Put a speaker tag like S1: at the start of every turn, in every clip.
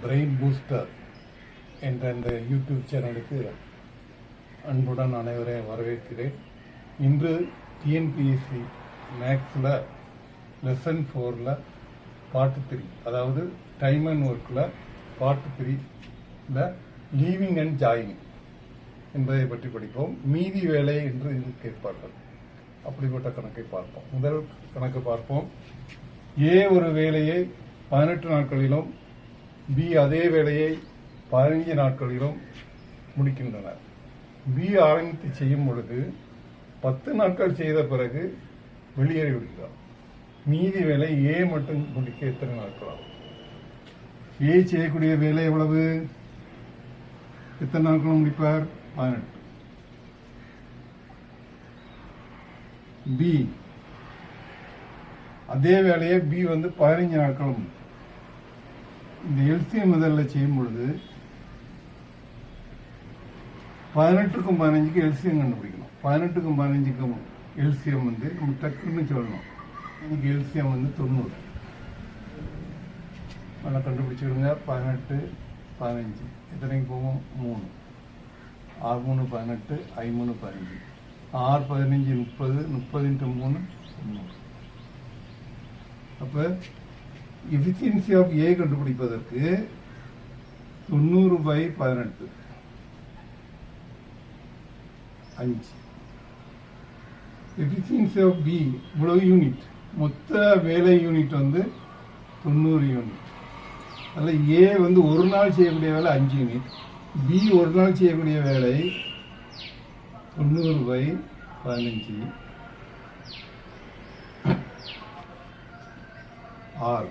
S1: Brain booster என்ற இந்த YouTube சேனலுக்கு அன்புடன் அனைவரையும் வரவேற்கிறேன். இன்று டிஎன்பிஎஸ்சி மேக்ஸில் லெசன் 4ல் பார்ட் 3, அதாவது டைம் அண்ட் ஒர்க்கில் பார்ட் 3ல் லீவிங் அண்ட் ஜாயினிங் என்பதை பற்றி படிப்போம். மீதி வேலை என்று இதில் கேட்பார்கள். அப்படிப்பட்ட கணக்கை பார்ப்போம். முதல் கணக்கு பார்ப்போம். ஏ ஒரு வேலையை 18 நாட்களிலும் பி அதே வேலையை 15 நாட்களிலும் முடிக்கின்றனர். பி ஆரம்பித்து செய்யும் பொழுது 10 நாட்கள் செய்த பிறகு வெளியேறி விடுகிறார். மீதி வேலை ஏ மட்டும் முடிக்க எத்தனை நாட்கள் ஆகும்? ஏ செய்யக்கூடிய வேலை எவ்வளவு? எத்தனை நாட்கள் முடிப்பார்? 18. பி அதே வேலையை பி 15 நாட்கள். இந்த எல்சிஎம் முதல்ல செய்யும் பொழுது 18க்கும் 15க்கும் எல்சிஎம் கண்டுபிடிக்கணும். 18க்கும் 15க்கும் எல்சிஎம் நம்ம டக்குன்னு சொல்லணும். இன்னைக்கு எல்சிஎம் 90. நல்லா கண்டுபிடிச்சிடுங்க. 18 15 எத்தனைக்கு போகும்? 3. 6 3 18, 5 3 15, 6 15 30, 30 × 3 3. அப்ப எஃபிஷியன்சி ஆஃப் ஏ கண்டுபிடிப்பதற்கு 90/18 5. எஃபிஷியன்சி ஆஃப் பி இவ்வளவு யூனிட், மொத்த வேலை யூனிட் 90 யூனிட். அதில் ஏ ஒரு நாள் செய்யக்கூடிய வேலை 5 யூனிட், பி ஒரு நாள் செய்யக்கூடிய வேலை 90/15 6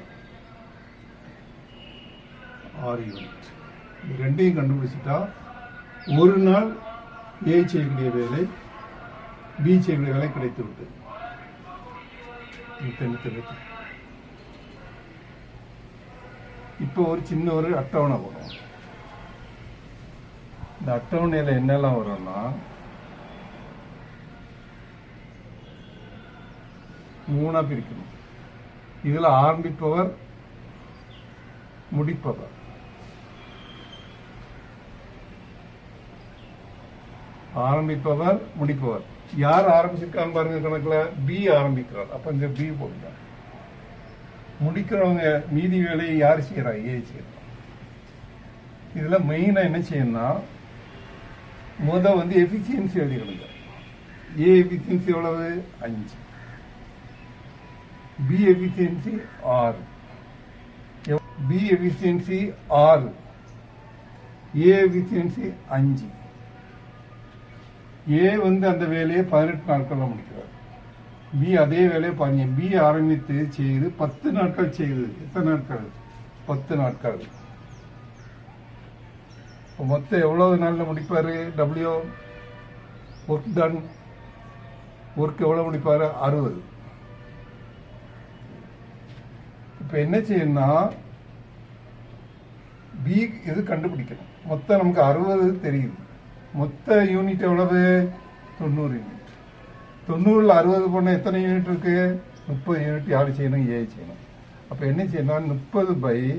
S1: யூனிட். இது ரெண்டையும் கண்டுபிடிச்சிட்டா ஒரு நாள் ஏ செய்யக்கூடிய வேலை பி செய்யக்கூடிய வேலை கிடைத்து விட்டு. இப்போ ஒரு சின்ன ஒரு அட்டவணை வரும். இந்த அட்டவணையில் என்னெல்லாம் வரும்னா 3 பிரிக்கணும். இதுல ஆரம்பிப்பவர் முடிப்பவர். ஆரம்பிப்பவர் முடிப்பவர். யார் ஆரம்பிச்சிருக்கான்னு பாருங்க. கணக்குல பி ஆரம்பிக்கிறார். அப்ப இந்த பி போடுங்க. முடிக்கிறவங்க மீதி வேலையை யார் செய்யறா? ஏ செய்யறா. இதுல மெயினா என்ன செய்யணும்னா எஃபிஷியன்சி எழுதிடுங்க. ஏ எஃபிஷியன்சி எவ்வளவு? 5. B efficiency 6. B efficiency 6. A efficiency 5. A அந்த வேலையை 18 நாட்கள்ல முடிக்கிறார். பி அதே வேலையை 15. பி ஆரம்பித்து செய்து 10 நாட்கள் செய்து. எத்தனை நாட்கள்? 10 நாட்கள். மொத்தம் எவ்வளவு நாள்ல முடிப்பாரு? டபிள்யூ ஒர்க் டன், ஒர்க் எவ்வளவு முடிப்பாரு? 60. இப்ப என்ன செய்யணும்னா பி இது கண்டுபிடிக்கணும். மொத்தம் நமக்கு 60 தெரியுது. மொத்த யூனிட் எவ்வளவு? 90 யூனிட். 90ல் 60 போன எத்தனை யூனிட் இருக்கு? 30 யூனிட். யாரு செய்யணும்? ஏ செய்யணும். அப்ப என்ன செய்யணும்? 30/5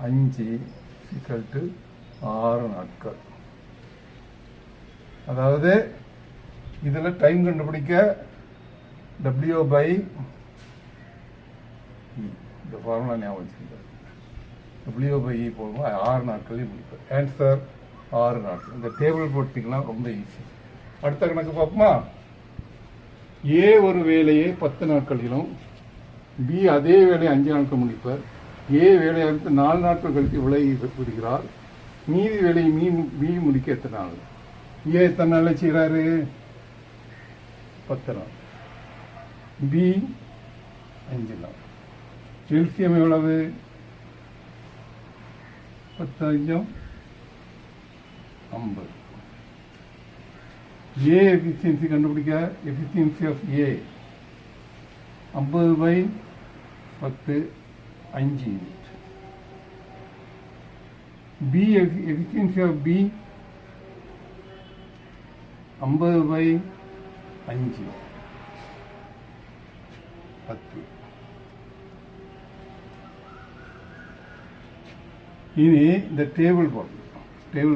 S1: = 6 நாட்கள். அதாவது இதுல டைம் கண்டுபிடிக்க W/E இந்த ஃபார்முலா ஞாபகம் வச்சுக்கிறார். W/E போடுவோம். 6 நாட்களில் முடிப்பார். ஆன்சர் 6 நாட்கள். இந்த டேபிள் போட்டீங்கன்னா ரொம்ப ஈஸி. அடுத்த கணக்கு பார்ப்போமா? ஏ ஒரு வேலையை 10 நாட்களிலும் பி அதே வேலையை 5 நாட்கள் முடிப்பார். ஏ வேலையை 4 நாட்கள் கழித்து விலகி விடுகிறார். மீதி வேலையை பி முடிக்க எத்தனை நாள்? ஏ எத்தனை நாள் செய்யறாரு? 10 நாள். பி 5 நாள். எல்சிஎம் எவ்வளவு? 10 × 50. ஏ எஃபிஷியன்சி கண்டுபிடிக்க efficiency of A 50/10 5 unit. B efficiency of B 50/5 10. இனி இந்த டேபிள்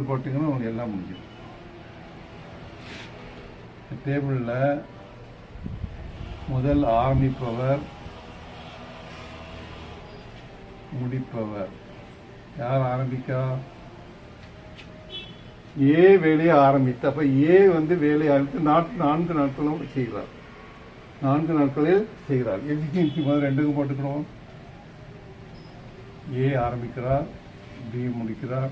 S1: போட்டிங்கன்னா உங்களுக்கு எல்லாம் முடியும். டேபிளில் முதல் ஆரம்பிப்பவர் முடிப்பவர் யார் ஆரம்பிக்கா? ஏ வேலையை ஆரம்பித்து, அப்ப ஏ வேலையை ஆரம்பித்து 4 நாட்களும் செய்கிறார். 4 நாட்களில் செய்கிறார். எஃபிஷியன்சி முதல் 2க்கும் போட்டுக்கணும். ஏ ஆரம்பிக்கிறார், பி முடிக்கிறார்.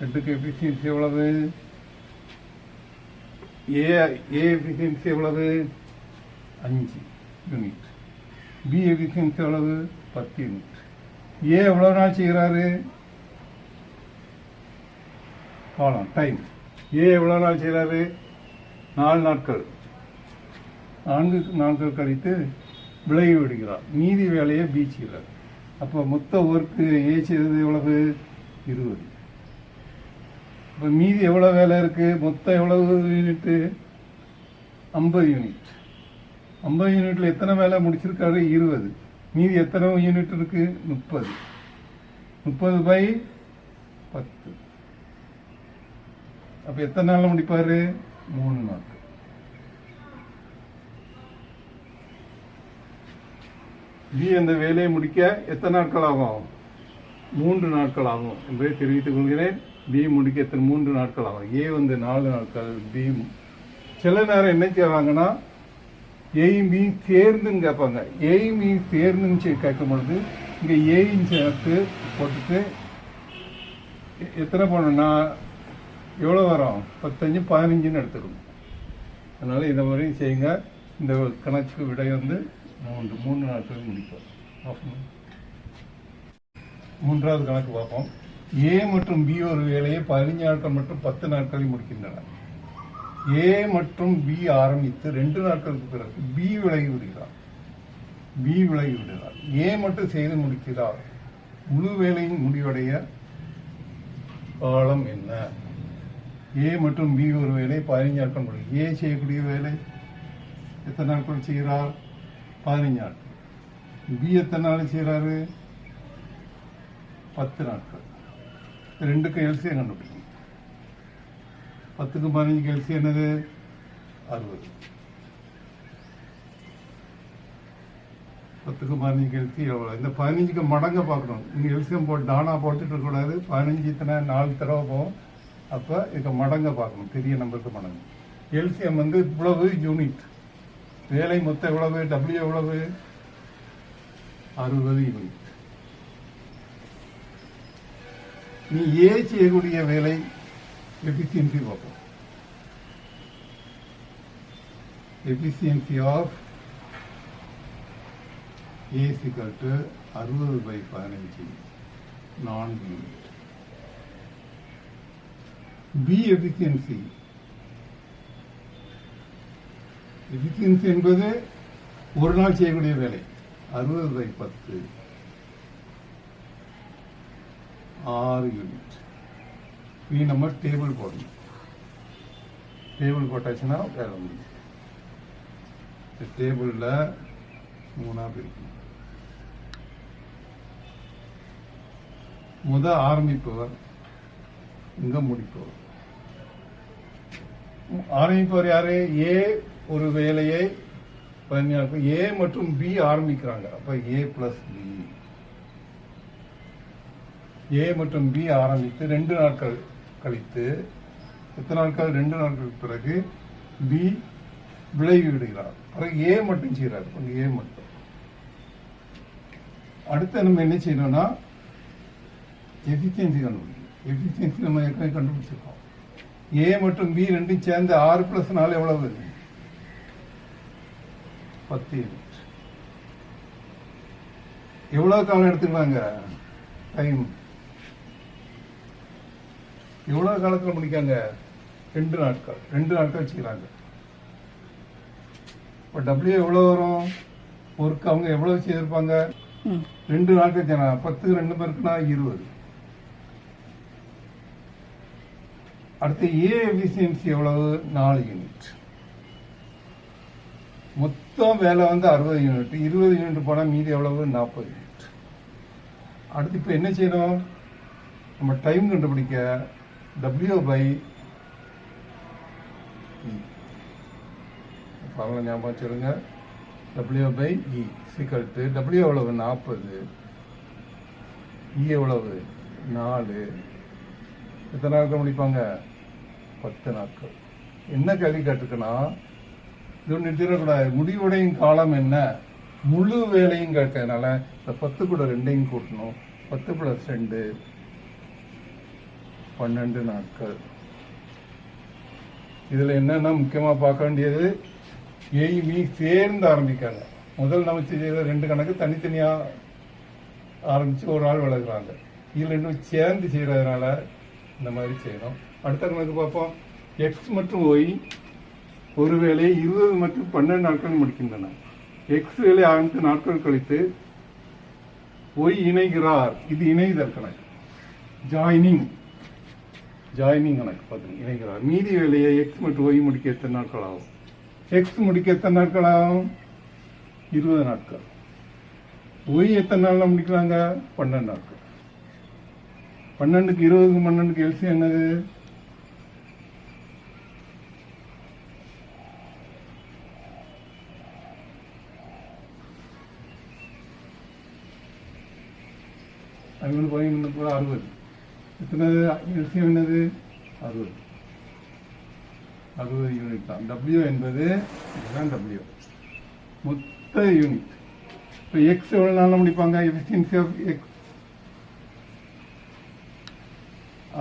S1: 2க்கு எஃபிஷியன்சி எவ்வளவு? ஏ எஃபிஷியன்சி எவ்வளவு? 5 யூனிட். பி எஃபிஷியன்சி எவ்வளவு? 10 யூனிட். ஏ எவ்வளவு நாள் செய்கிறாரு? காலம் டைம். ஏ எவ்வளவு நாள் செய்கிறாரு? 4 நாட்கள். 4 நாட்கள் கழித்து விலகி விடுகிறார். மீதி வேலையை பி செய்கிறார். அப்போ மொத்த ஒர்க்கு ஏ செய்தது எவ்வளவு? 20. இப்போ மீதி எவ்வளோ வேலை இருக்கு? மொத்தம் எவ்வளவு யூனிட்டு? 50 யூனிட். 50 யூனிட்ல எத்தனை வேலை முடிச்சிருக்காரு? 20. மீதி எத்தனை யூனிட் இருக்கு? 30. 30/10. அப்ப எத்தனை நாள்ல முடிப்பாரு? 3 நாட்கள். பி அந்த வேலையை முடிக்க எத்தனை நாட்கள் ஆகும்? 3 நாட்கள் ஆகும் என்பதை தெரிவித்துக் கொள்கிறேன். பி முடிக்க 3 நாட்கள் ஆகும். ஏ 4 நாட்கள், பி சில நேரம் என்ன செய்வாங்கன்னா ஏயும் பி சேர்ந்துன்னு கேட்பாங்க. ஏயும் பி சேர்ந்துன்னு கேட்கும் பொழுது இங்க ஏயும் சேர்த்து போட்டுட்டு எத்தனை போனோம்னா எவ்வளோ வரும்? 15 15ன்னு எடுத்துக்கணும். அதனால இந்த மாதிரி செய்யுங்க. இந்த கணக்கு விடை 3 நாட்கள் முடிப்போம். மூன்றாவது கணக்கு பார்ப்போம். ஏ மற்றும் பி ஒரு வேலையை 15 நாட்கள் மற்றும் 10 நாட்களில் முடிக்கின்றன. ஏ மற்றும் பி ஆரம்பித்து 2 நாட்களுக்கு பிறகு பி விலகி விடுகிறார். ஏ மட்டும் செய்து முடிக்கிறார். முழு வேலையின் முடிவடைய காலம் என்ன? ஏ மற்றும் பி ஒரு வேலை 15 நாட்கள் முடியும். ஏ செய்யக்கூடிய வேலை எத்தனை நாட்கள் செய்கிறார்? 15 நாட்கள். பி எத்தனை நாள் செய்கிறாரு? 10 நாட்கள். 2க்கு எல்சியம் கண்டுபிடிக்கும். 10க்கு 15க்கு எல்சியம் என்னது? 60. 10க்கு 15க்கு எல்சியம் எவ்வளவு? இந்த 15க்கு மடங்க பார்க்கணும். நீங்க எல்சியம் போட்டு டானா போட்டுட்டு இருக்கக்கூடாது. 15 இத்தனை 4 தடவை போகும். அப்ப இதுக்கு மடங்க பார்க்கணும். பெரிய நம்பருக்கு மடங்கு. எல்சியம் இவ்வளவு யூனிட். வேலை மொத்தம் எவ்வளவு? டபிள்யூ எவ்வளவு? 60 யூனிட். நீ ஏ செய்யக்கூடிய வேலை எஃபிஷியன்சி பார்ப்போம். Efficiency of A is equal to 60/15, 4 unit. B efficiency என்பது ஒரு நாள் செய்யக்கூடிய வேலை. 60/10, 6 யூனிட். இது நம்ம டேபிள் போடணும். டேபிள் போட்டாச்சுன்னா வேலை முடியும். டேபிள்ல 3ஆ பிரிக்கணும். ஆரம்பிப்பவர், இங்க முடிப்பவர். ஆரம்பிப்பவர் யாரு? ஏ ஒரு வேலையை ஏ மற்றும் பி ஆரம்பிக்கிறாங்க. அப்ப ஏ பிளஸ் பி. ஏ மற்றும் பி ஆரம்பித்து 2 நாட்கள் கழித்து எத்தனை நாட்கள்? 2 நாட்களுக்கு பிறகு பி விலகி விடுகிறார். பிறகு ஏ மட்டும் செய்யறாரு. ஏ மட்டும். அடுத்து நம்ம என்ன செய்யணும்னா எஃபிஷியன்சி கண்டுபிடிக்கணும். எஃபிஷியன்சி நம்ம ஏற்கனவே கண்டுபிடிச்சிருக்கோம். ஏ மற்றும் பி ரெண்டும் சேர்ந்து 6+4 எவ்வளவு? 10 யூனிட். எவ்வளவு காலம் எடுத்துக்கலாங்க? டைம் எவ்வளவு காலத்துல முடிக்காங்க? 2 நாட்கள். 2 நாட்கள் வச்சுக்கிறாங்க. இப்போ டபிள்யூ எவ்வளவு வரும்? ஒர்க் அவங்க எவ்வளவு செய்திருப்பாங்க? 2 நாட்கள். 10க்கு 2 பேருக்குன்னா 20. அடுத்து ஏ எஃபிஷியன்சி எவ்வளவு? 4 யூனிட். மொத்தம் வேலை 60 யூனிட். 20 யூனிட் போனா மீதி எவ்வளவு? 40 யூனிட். அடுத்து இப்ப என்ன செய்யணும்? நம்ம டைம் கண்டுபிடிக்க W பை ஃபார்முலா ஞாபகம் வச்சுருங்க. W by E equal to W எவ்வளவு 40, E எவ்வளவு 4. எத்தனை நாட்கள் முடிப்பாங்க? 10 நாட்கள். என்ன கேள்வி கேட்டுக்குன்னா, இது ஒன்று நிறுத்திடக்கூடாது. முடிவுடையும் காலம் என்ன? முழு வேலையும் கேட்டதுனால இந்த 10 கூட 2ஐயும் கூட்டணும். 10 + 2 12 நாட்கள். இதில் என்னென்னா முக்கியமாக பார்க்க வேண்டியது, ஏமி சேர்ந்து ஆரம்பிக்காங்க. முதல் நம்ம செய்த 2 கணக்கு தனித்தனியாக ஆரம்பித்து ஒரு ஆள் விளக்குறாங்க. இதில் 2 சேர்ந்து செய்கிறதுனால இந்த மாதிரி செய்யணும். அடுத்த கணக்கு பார்ப்போம். எக்ஸ் மற்றும் ஒய் ஒரு வேலையை 20 மற்றும் 12 நாட்கள் முடிக்கின்றன. எக்ஸ் வேலை ஆரம்பித்து நாட்கள் கழித்து ஒய் இணைகிறார். இது இணைதல் கணக்கு, ஜாயினிங் கணக்கு பார்த்துங்க. இணைகிறார். மீதி வேலையை எக்ஸ் மற்றும் ஒய் முடிக்க எத்தனை நாட்கள் ஆகும்? எக்ஸ் முடிக்க எத்தனை நாட்கள் ஆகும்? 20 நாட்கள். ஒய் எத்தனை நாள்ல முடிக்கிறாங்க? 12 நாட்கள். 12க்கு 20க்கு 12க்கு எல்சியம் என்னது? 60. எத்தனை எல்சியம் என்னது? 60 யூனிட் தான். W என்பது இதுதான் W மொத்த யூனிட். இப்போ எக்ஸ் எவ்வளவு நாள்ல முடிப்பாங்க? எஃபிஷியன்சி ஆஃப் எக்ஸ்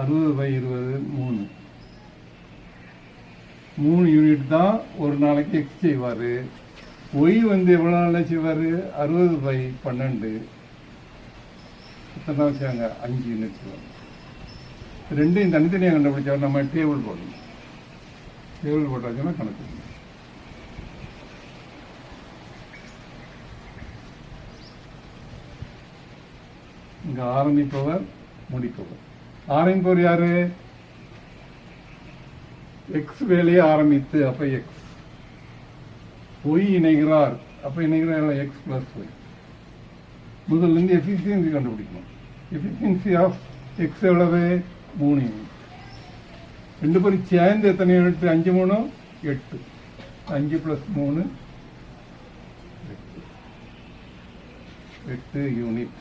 S1: 60/20 3 யூனிட் தான் ஒரு நாளைக்கு எக்ஸ் செய்வார். ஒய் வந்து எவ்வளோ நாளில் செய்வார்? 60/12 எத்தனை நாள் செய்வாங்க? 5 யூனிட் செய்வாங்க. ரெண்டையும் தனித்தனியாக கண்டுபிடிச்சா நம்ம டேபிள் போடணும். டேபிள் போட்டாச்சுன்னா கணக்கு. இங்க ஆரம்பிப்பவர் முடிப்பவர். ஆரம்பிப்பவர் யாரு? எக்ஸ் வேலையை ஆரம்பித்து, அப்ப எக்ஸ். ஒய் இணைகிறார், அப்ப இணைகிறார் எக்ஸ் பிளஸ் ஒய். முதல்ல இருந்து எஃபிஷியன்சி கண்டுபிடிக்கணும். எஃபிஷியன்சி ஆஃப் எக்ஸ் எவ்வளவு? 3 யூனிட். 2 பேரும் சேர்ந்து எத்தனை யூனிட்? 5 3 8. 5 + 3 8 யூனிட்.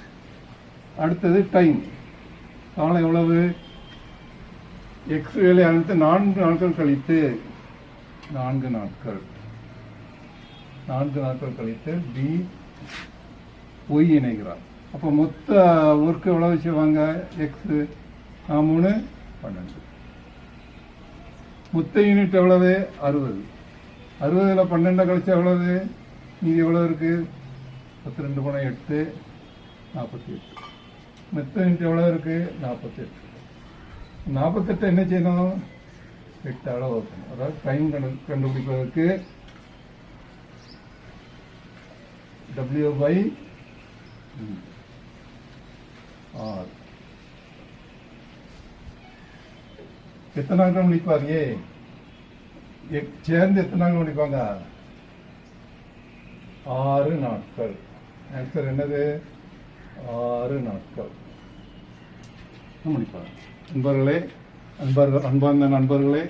S1: அடுத்தது டைம். காலம் எவ்வளவு? எக்ஸ் வேலை ஆரம்பித்து 4 நாட்கள் கழித்து 4 நாட்கள் கழித்து பி ஒய் இணைகிறார். அப்போ மொத்த ஒர்க் எவ்வளவு செய்வாங்க? எக்ஸ் 3 12. மொத்த யூனிட் எவ்வளவு? 60. 60ல் 12 கழிச்சா எவ்வளவு? மீதி எவ்வளவு இருக்கு? 32 போன 8 48. மொத்த யூனிட் எவ்வளவு இருக்கு? 48. 48 என்ன செய்யணும்? 8 அளவு வைக்கணும். அதாவது டைம் கண்டுபிடிப்பதற்கு W பை R. எத்தனை நாட்கள் முடிப்பார்? சேர்ந்து எத்தனை நாட்கள் முடிப்பாங்க? 6 நாட்கள். ஆன்சர் என்னது? 6 நாட்கள் முடிப்பார். நண்பர்களே, அன்பார்ந்த நண்பர்களே,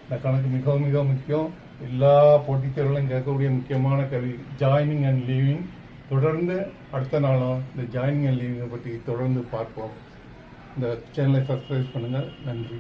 S1: இந்த கணக்கு மிகவும் மிக முக்கியம். எல்லா போட்டித் தேர்வுகளையும் கேட்கக்கூடிய முக்கியமான கேள்வி ஜாயினிங் அண்ட் லீவிங். தொடர்ந்து அடுத்த நாளும் இந்த ஜாயினிங் அண்ட் லீவிங்கை பற்றி தொடர்ந்து பார்ப்போம். இந்த சேனலை சப்ஸ்கிரைப் பண்ணுங்கள். நன்றி.